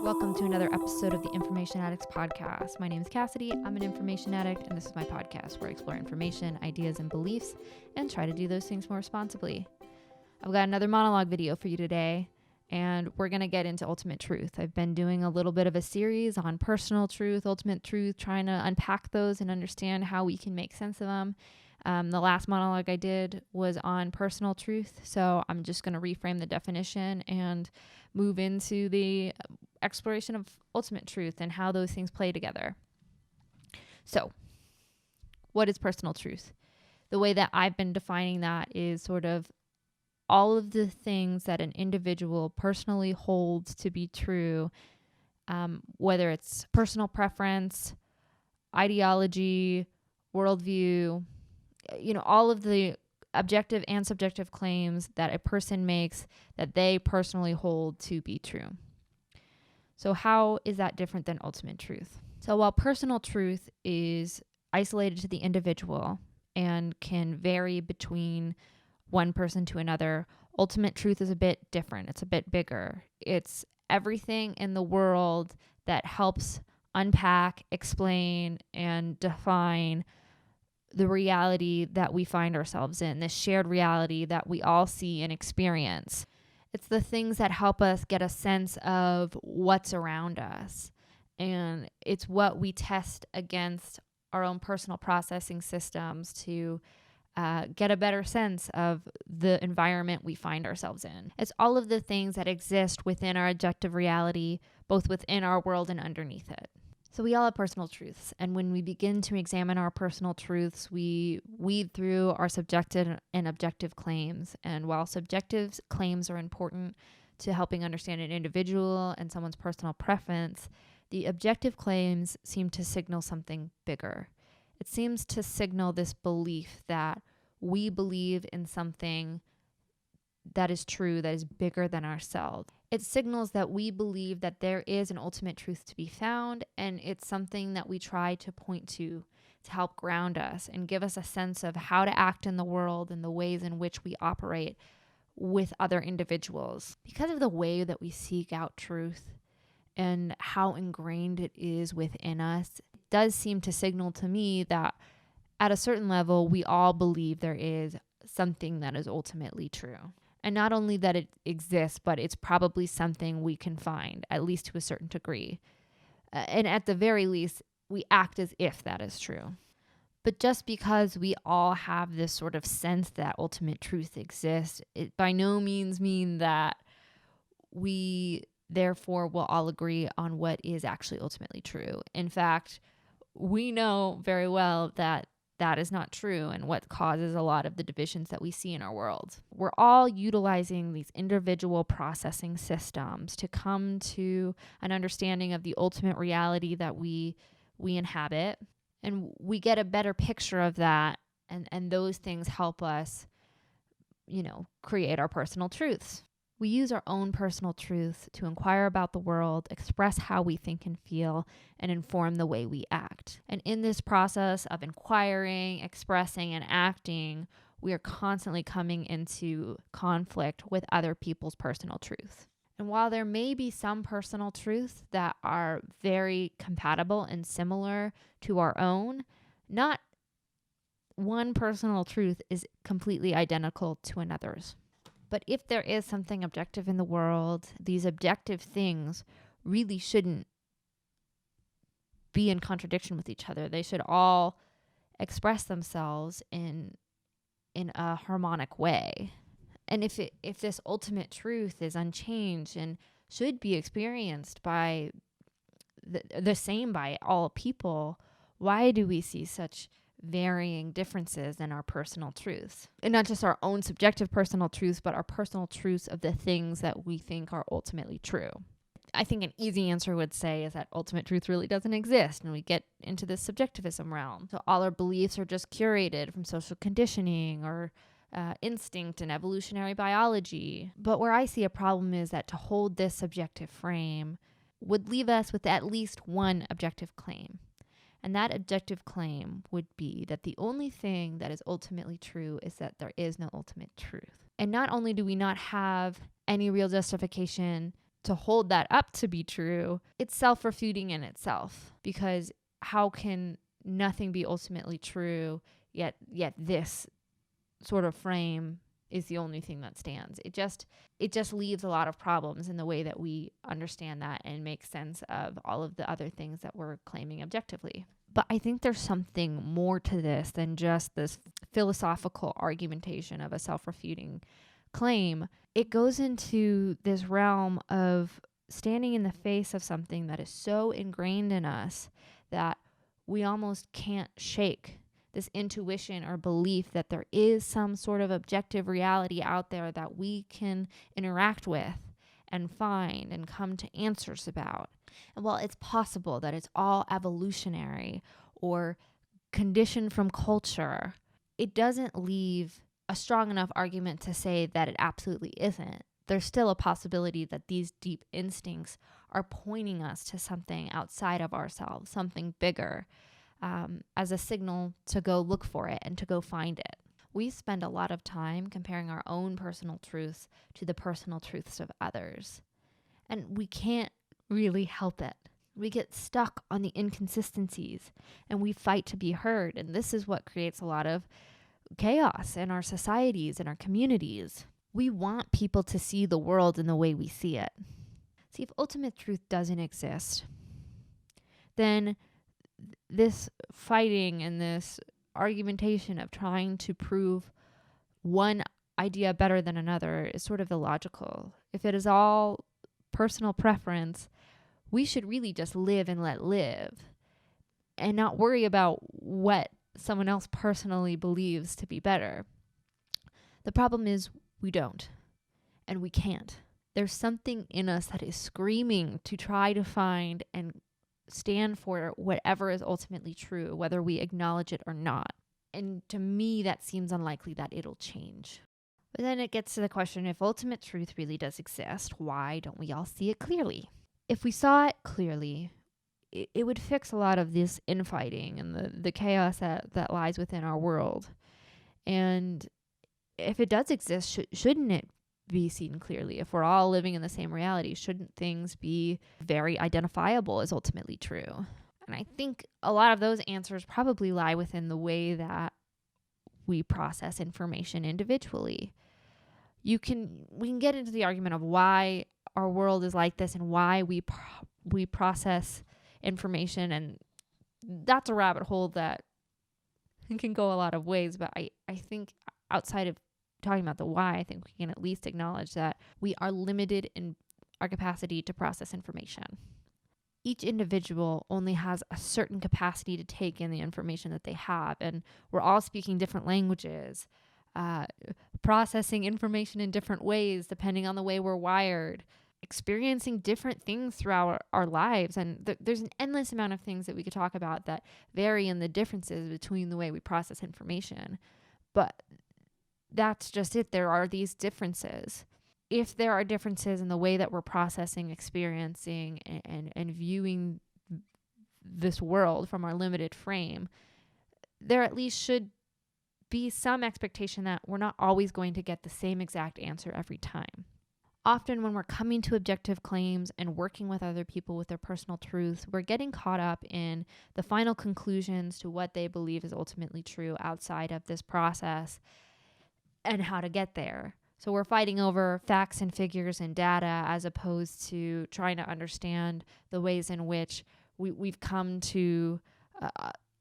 Welcome to another episode of the Information Addicts Podcast. My name is Cassidy. I'm an information addict, and this is my podcast where I explore information, ideas, and beliefs, and try to do those things more responsibly. I've got another monologue video for you today, and we're going to get into ultimate truth. I've been doing a little bit of a series on personal truth, ultimate truth, trying to unpack those and understand how we can make sense of them. The last monologue I did was on personal truth, so I'm just going to reframe the definition and move into the exploration of ultimate truth and how those things play together. So, what is personal truth? The way that I've been defining that is sort of all of the things that an individual personally holds to be true, whether it's personal preference, ideology, worldview, all of the objective and subjective claims that a person makes that they personally hold to be true. So how is that different than ultimate truth? So while personal truth is isolated to the individual and can vary between one person to another, ultimate truth is a bit different. It's a bit bigger. It's everything in the world that helps unpack, explain, and define the reality that we find ourselves in, this shared reality that we all see and experience. It's the things that help us get a sense of what's around us. And it's what we test against our own personal processing systems to get a better sense of the environment we find ourselves in. It's all of the things that exist within our objective reality, both within our world and underneath it. So we all have personal truths, and when we begin to examine our personal truths, we weed through our subjective and objective claims. And while subjective claims are important to helping understand an individual and someone's personal preference, the objective claims seem to signal something bigger. It seems to signal this belief that we believe in something that is true, that is bigger than ourselves. It signals that we believe that there is an ultimate truth to be found, and it's something that we try to point to help ground us and give us a sense of how to act in the world and the ways in which we operate with other individuals. Because of the way that we seek out truth and how ingrained it is within us, it does seem to signal to me that at a certain level, we all believe there is something that is ultimately true. And not only that it exists, but it's probably something we can find, at least to a certain degree. And at the very least, we act as if that is true. But just because we all have this sort of sense that ultimate truth exists, it by no means mean that we therefore will all agree on what is actually ultimately true. In fact, we know very well that that is not true, and what causes a lot of the divisions that we see in our world. We're all utilizing these individual processing systems to come to an understanding of the ultimate reality that we inhabit, and we get a better picture of that, and those things help us, create our personal truths. We use our own personal truth to inquire about the world, express how we think and feel, and inform the way we act. And in this process of inquiring, expressing, and acting, we are constantly coming into conflict with other people's personal truth. And while there may be some personal truths that are very compatible and similar to our own, not one personal truth is completely identical to another's. But if there is something objective in the world, these objective things really shouldn't be in contradiction with each other. They should all express themselves in a harmonic way. And if this ultimate truth is unchanged and should be experienced by the same by all people, why do we see such varying differences in our personal truths? And not just our own subjective personal truths, but our personal truths of the things that we think are ultimately true. I think an easy answer would say is that ultimate truth really doesn't exist, and we get into this subjectivism realm. So all our beliefs are just curated from social conditioning or instinct and evolutionary biology. But where I see a problem is that to hold this subjective frame would leave us with at least one objective claim. And that objective claim would be that the only thing that is ultimately true is that there is no ultimate truth. And not only do we not have any real justification to hold that up to be true, it's self-refuting in itself, because how can nothing be ultimately true, yet this sort of frame is the only thing that stands? It just leaves a lot of problems in the way that we understand that and make sense of all of the other things that we're claiming objectively. But I think there's something more to this than just this philosophical argumentation of a self-refuting claim. It goes into this realm of standing in the face of something that is so ingrained in us that we almost can't shake, this intuition or belief that there is some sort of objective reality out there that we can interact with and find and come to answers about. And while it's possible that it's all evolutionary or conditioned from culture, it doesn't leave a strong enough argument to say that it absolutely isn't. There's still a possibility that these deep instincts are pointing us to something outside of ourselves, something bigger, as a signal to go look for it and to go find it. We spend a lot of time comparing our own personal truths to the personal truths of others, and we can't really help it. We get stuck on the inconsistencies and we fight to be heard, and this is what creates a lot of chaos in our societies and our communities. We want people to see the world in the way we see it. See, if ultimate truth doesn't exist, then this fighting and this argumentation of trying to prove one idea better than another is sort of illogical. If it is all personal preference, we should really just live and let live and not worry about what someone else personally believes to be better. The problem is we don't, and we can't. There's something in us that is screaming to try to find and stand for whatever is ultimately true, whether we acknowledge it or not. And to me, that seems unlikely that it'll change. But then it gets to the question, if ultimate truth really does exist, why don't we all see it clearly? If we saw it clearly, it would fix a lot of this infighting and the chaos that lies within our world. And if it does exist, shouldn't it be seen clearly? If we're all living in the same reality, shouldn't things be very identifiable as ultimately true? And I think a lot of those answers probably lie within the way that we process information individually. We can get into the argument of why our world is like this and why we process information, and that's a rabbit hole that can go a lot of ways. But I think outside of talking about the why, I think we can at least acknowledge that we are limited in our capacity to process information. Each individual only has a certain capacity to take in the information that they have, and we're all speaking different languages, processing information in different ways depending on the way we're wired, experiencing different things throughout our lives. And there's an endless amount of things that we could talk about that vary in the differences between the way we process information. But that's just it. There are these differences. If there are differences in the way that we're processing, experiencing, and viewing this world from our limited frame, there at least should be some expectation that we're not always going to get the same exact answer every time. Often when we're coming to objective claims and working with other people with their personal truths, we're getting caught up in the final conclusions to what they believe is ultimately true outside of this process and how to get there. So we're fighting over facts and figures and data as opposed to trying to understand the ways in which we've come to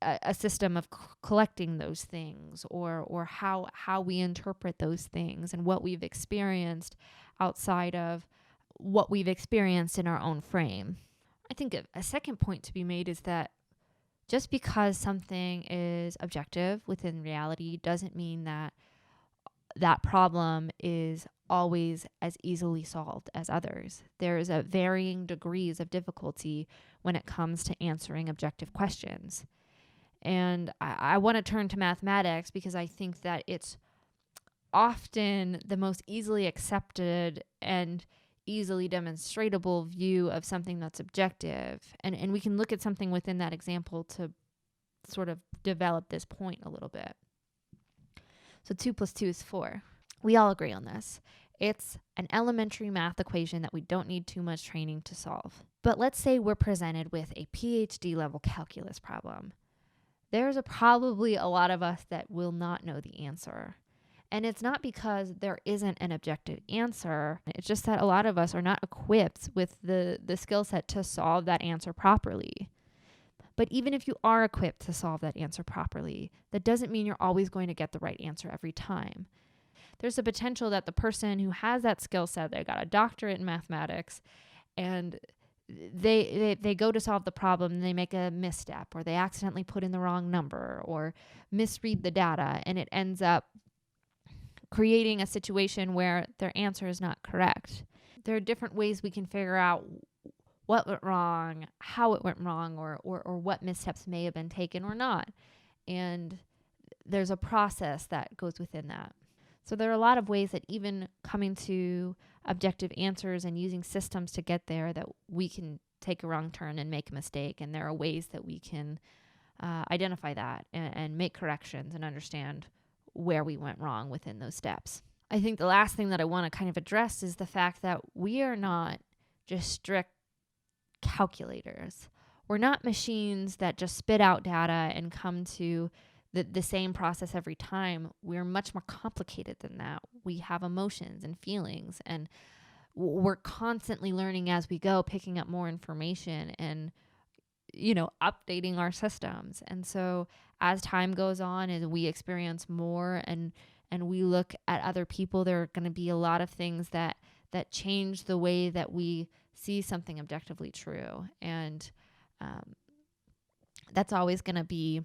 a system of collecting those things, or how we interpret those things and what we've experienced outside of what we've experienced in our own frame. I think a second point to be made is that just because something is objective within reality doesn't mean that that problem is always as easily solved as others. There's a varying degrees of difficulty when it comes to answering objective questions. And I want to turn to mathematics because I think that it's often the most easily accepted and easily demonstratable view of something that's objective. And we can look at something within that example to sort of develop this point a little bit. So 2 + 2 is 4. We all agree on this. It's an elementary math equation that we don't need too much training to solve. But let's say we're presented with a PhD level calculus problem. There's probably a lot of us that will not know the answer. And it's not because there isn't an objective answer. It's just that a lot of us are not equipped with the skill set to solve that answer properly. But even if you are equipped to solve that answer properly, that doesn't mean you're always going to get the right answer every time. There's a potential that the person who has that skill set, they got a doctorate in mathematics, and they go to solve the problem and they make a misstep, or they accidentally put in the wrong number or misread the data, and it ends up creating a situation where their answer is not correct. There are different ways we can figure out what went wrong, how it went wrong, or what missteps may have been taken or not. And there's a process that goes within that. So there are a lot of ways that even coming to objective answers and using systems to get there, that we can take a wrong turn and make a mistake. And there are ways that we can identify that and make corrections and understand where we went wrong within those steps. I think the last thing that I want to kind of address is the fact that we are not just strict calculators. We're not machines that just spit out data and come to the same process every time. We're much more complicated than that. We have emotions and feelings, and we're constantly learning as we go, picking up more information and, updating our systems. And so as time goes on and we experience more and we look at other people, there are going to be a lot of things that change the way that we see something objectively true. And that's always going to be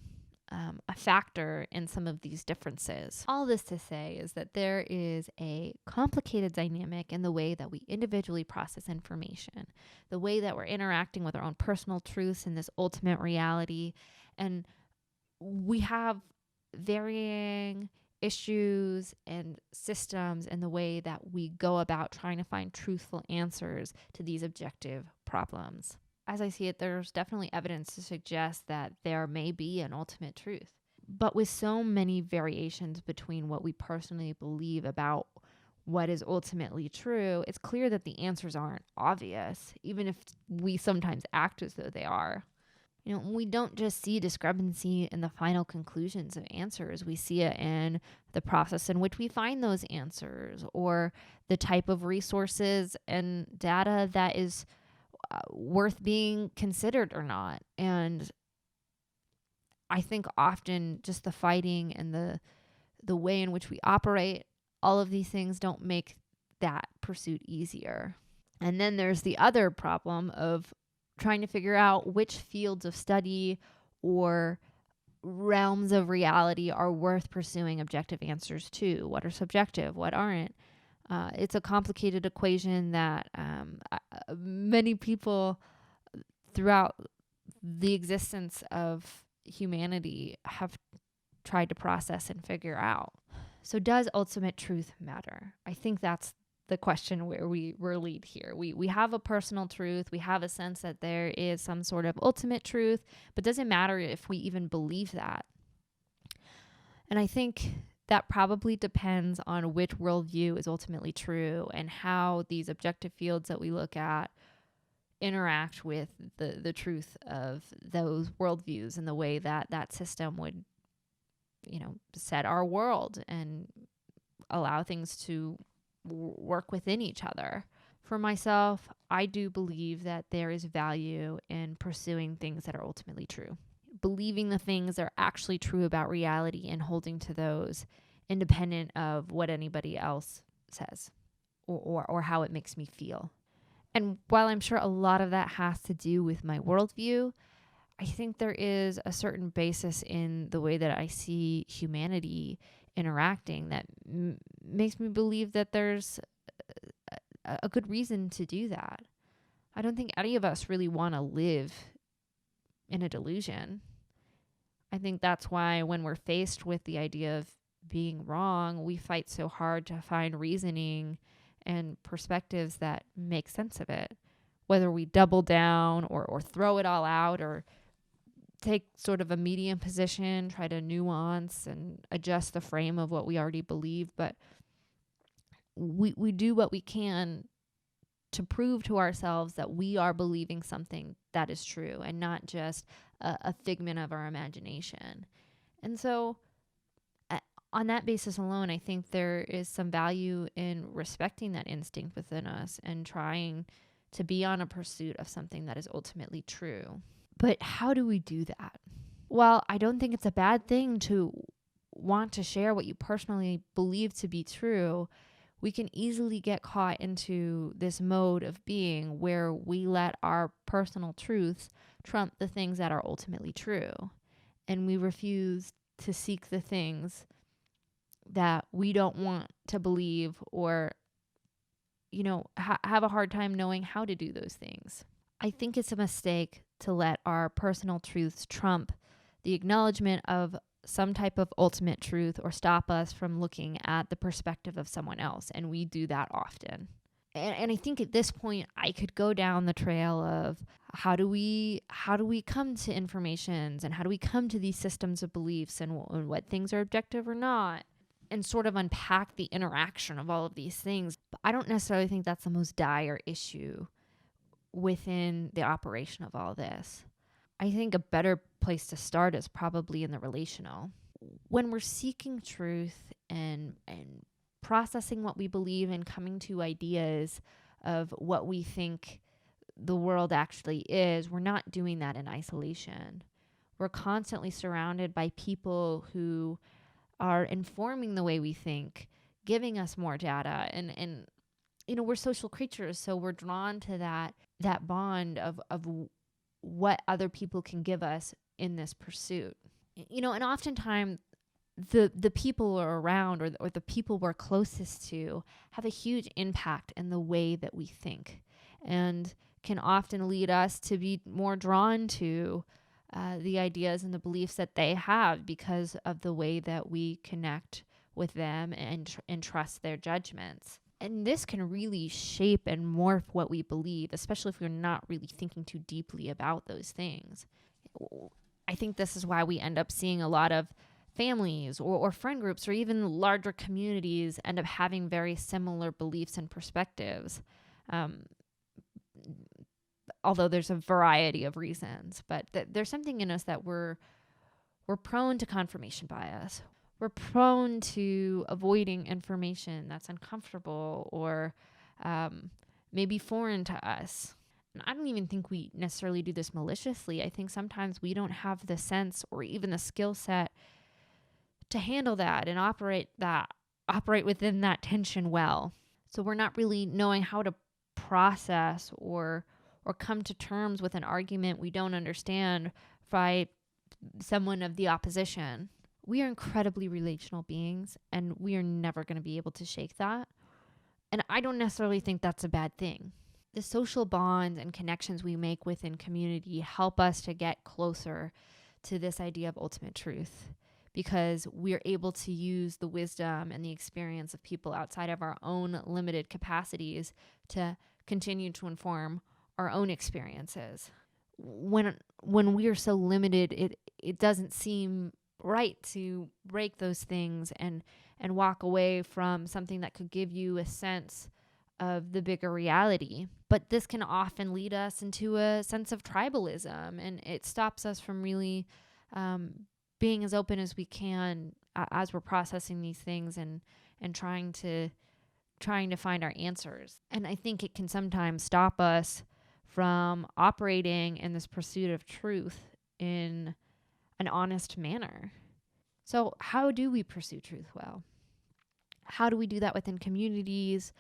a factor in some of these differences. All this to say is that there is a complicated dynamic in the way that we individually process information, the way that we're interacting with our own personal truths in this ultimate reality. And we have varying issues and systems in the way that we go about trying to find truthful answers to these objective problems. As I see it, there's definitely evidence to suggest that there may be an ultimate truth. But with so many variations between what we personally believe about what is ultimately true, it's clear that the answers aren't obvious, even if we sometimes act as though they are. We don't just see discrepancy in the final conclusions of answers. We see it in the process in which we find those answers, or the type of resources and data that is worth being considered or not. And I think often just the fighting and the way in which we operate, all of these things don't make that pursuit easier. And then there's the other problem of trying to figure out which fields of study or realms of reality are worth pursuing objective answers to. What are subjective? What aren't? It's a complicated equation that many people throughout the existence of humanity have tried to process and figure out. So does ultimate truth matter? I think that's the question where we're lead here. We have a personal truth. We have a sense that there is some sort of ultimate truth, but does it matter if we even believe that? And I think that probably depends on which worldview is ultimately true and how these objective fields that we look at interact with the truth of those worldviews and the way that that system would, set our world and allow things to work within each other. For myself, I do believe that there is value in pursuing things that are ultimately true. Believing the things that are actually true about reality and holding to those independent of what anybody else says or how it makes me feel. And while I'm sure a lot of that has to do with my worldview, I think there is a certain basis in the way that I see humanity interacting that makes me believe that there's a good reason to do that. I don't think any of us really want to live in a delusion. I think that's why when we're faced with the idea of being wrong, we fight so hard to find reasoning and perspectives that make sense of it. Whether we double down or throw it all out or take sort of a medium position, try to nuance and adjust the frame of what we already believe. But we do what we can to prove to ourselves that we are believing something that is true and not just a figment of our imagination. And so on that basis alone, I think there is some value in respecting that instinct within us and trying to be on a pursuit of something that is ultimately true. But how do we do that? Well, I don't think it's a bad thing to want to share what you personally believe to be true. We can easily get caught into this mode of being where we let our personal truths trump the things that are ultimately true. And we refuse to seek the things that we don't want to believe or, have a hard time knowing how to do those things. I think it's a mistake to let our personal truths trump the acknowledgement of some type of ultimate truth or stop us from looking at the perspective of someone else. And we do that often. And I think at this point, I could go down the trail of how do we come to informations and how do we come to these systems of beliefs and what things are objective or not, and sort of unpack the interaction of all of these things. But I don't necessarily think that's the most dire issue within the operation of all this. I think a better place to start is probably in the relational. When we're seeking truth and processing what we believe and coming to ideas of what we think the world actually is, we're not doing that in isolation. We're constantly surrounded by people who are informing the way we think, giving us more data, and we're social creatures, so we're drawn to that bond of what other people can give us in this pursuit. And oftentimes the people are around or the people we're closest to have a huge impact in the way that we think and can often lead us to be more drawn to the ideas and the beliefs that they have because of the way that we connect with them and trust their judgments. And this can really shape and morph what we believe, especially if we're not really thinking too deeply about those things. I think this is why we end up seeing a lot of families or friend groups or even larger communities end up having very similar beliefs and perspectives. Although there's a variety of reasons, but there's something in us that we're prone to confirmation bias. We're prone to avoiding information that's uncomfortable or maybe foreign to us. And I don't even think we necessarily do this maliciously. I think sometimes we don't have the sense or even the skill set to handle that and operate within that tension well. So we're not really knowing how to process or come to terms with an argument we don't understand by someone of the opposition. We are incredibly relational beings, and we are never going to be able to shake that. And I don't necessarily think that's a bad thing. The social bonds and connections we make within community help us to get closer to this idea of ultimate truth because we're able to use the wisdom and the experience of people outside of our own limited capacities to continue to inform our own experiences. When we are so limited, it doesn't seem right to break those things and walk away from something that could give you a sense of the bigger reality. But this can often lead us into a sense of tribalism, and it stops us from really being as open as we can as we're processing these things and trying to find our answers. And I think it can sometimes stop us from operating in this pursuit of truth in an honest manner. So how do we pursue truth well? How do we do that within communities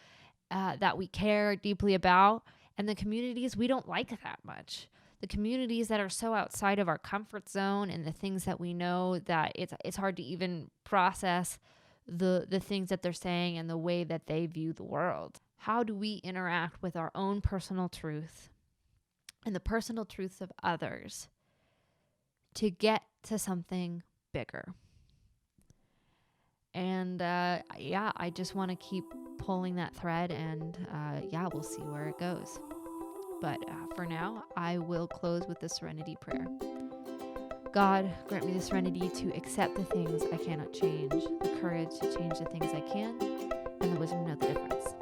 that we care deeply about and the communities we don't like that much? The communities that are so outside of our comfort zone and the things that we know that it's hard to even process the things that they're saying and the way that they view the world. How do we interact with our own personal truth and the personal truths of others to get to something bigger? And I just want to keep pulling that thread and we'll see where it goes. But for now, I will close with the serenity prayer. God, grant me the serenity to accept the things I cannot change, the courage to change the things I can, and the wisdom to know the difference.